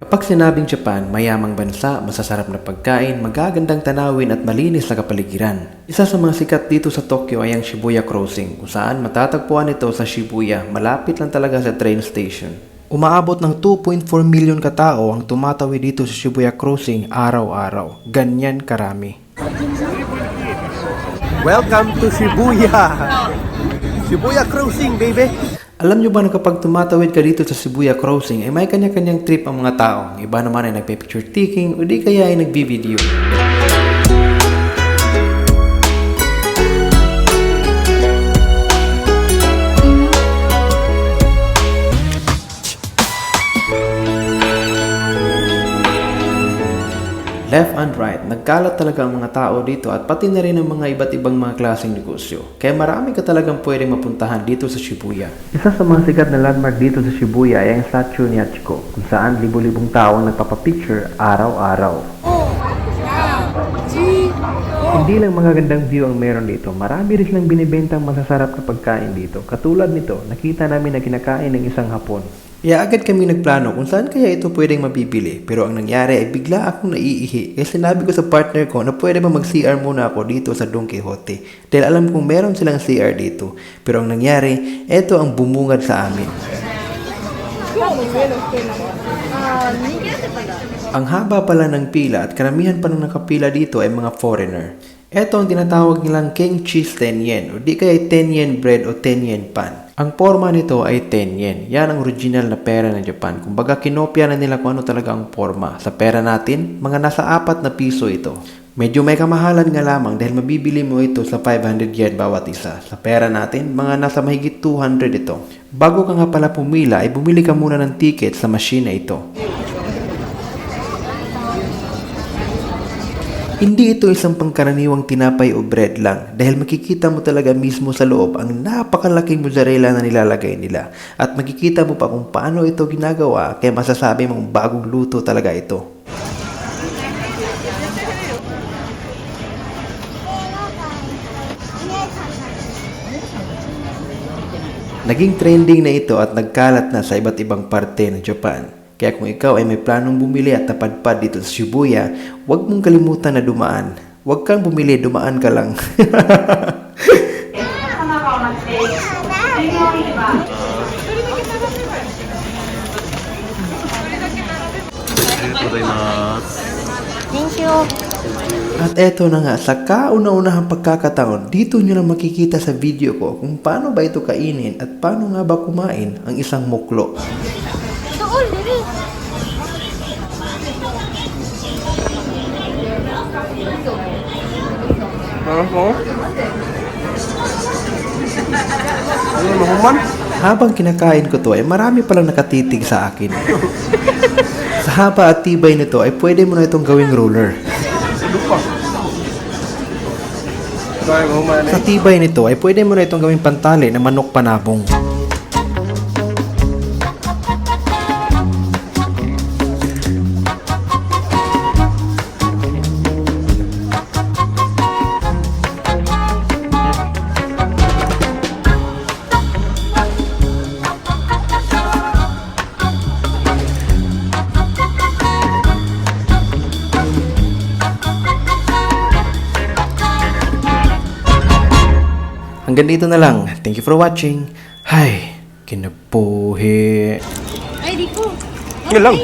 Pag sinabing Japan, mayamang bansa, masasarap na pagkain, magagandang tanawin at malinis na kapaligiran. Isa sa mga sikat dito sa Tokyo ay ang Shibuya Crossing, kung saan matatagpuan ito sa Shibuya, malapit lang talaga sa train station. Umaabot ng 2.4 million katao ang tumatawid dito sa Shibuya Crossing araw-araw. Ganyan karami. Welcome to Shibuya! Shibuya Crossing, baby! Alam nyo ba na kapag tumatawid ka dito sa Shibuya Crossing ay may kanya-kanyang trip ang mga tao. Ang iba naman ay nagpe-picture taking o di kaya ay nagbi-video. Left and right, nagkalat talaga ang mga tao dito at pati na rin ang mga iba't ibang mga klaseng negosyo. Kaya marami ka talagang pwedeng mapuntahan dito sa Shibuya. Isa sa mga sikat na landmark dito sa Shibuya ay ang statue ni Hachiko, kung saan libo-libong tao ang nagpapapicture araw-araw. Hindi lang magagandang view ang meron dito, marami rin silang binibentang masasarap na pagkain dito. Katulad nito, nakita namin na kinakain ng isang Hapon. Kaya agad kami nagplano kung saan kaya ito pwedeng mabibili. Pero ang nangyari ay bigla akong naiihi. Kaya sinabi ko sa partner ko na pwede ba mag-CR muna ako dito sa Don Quixote. Dahil alam kong meron silang CR dito. Pero ang nangyari, ito ang bumungad sa amin. Ang haba pala ng pila at karamihan pa ng nakapila dito ay mga foreigner. Ito ang tinatawag nilang King Cheese 10 yen o di kaya 10 yen bread o 10 yen pan. Ang forma nito ay 10 yen. Yan ang original na pera ng Japan. Kumbaga kinopya na nila kung ano talaga ang forma. Sa pera natin, mga nasa 4 na piso ito. Medyo may kamahalan nga lamang dahil mabibili mo ito sa 500 yen bawat isa. Sa pera natin, mga nasa mahigit 200 ito. Bago ka nga pala pumila, ay bumili ka muna ng ticket sa machine na ito. Hindi ito isang pangkaraniwang tinapay o bread lang dahil makikita mo talaga mismo sa loob ang napakalaking mozzarella na nilalagay nila at makikita mo pa kung paano ito ginagawa kaya masasabi mong bagong luto talaga ito. Naging trending na ito at nagkalat na sa iba't ibang parte ng Japan. Kaya kung ikaw ay may planong bumili at napadpad dito sa Shibuya, huwag mong kalimutan na dumaan. Huwag kang bumili, dumaan ka lang. Thank you. At eto na nga, sa kauna-unahang pagkakataon, dito nyo lang makikita sa video ko kung paano ba ito kainin at paano nga ba kumain ang isang muklo. Habang kinakain ko to ay marami palang nakatitig sa akin. Sa haba at tibay nito ay pwede mo na itong gawing roller. Sa tibay nito ay pwede mo na itong gawing pantali na manok panabong. Hanggang dito na lang. Thank you for watching. Hay, kinabuhi. Ay, di ko. Yun lang.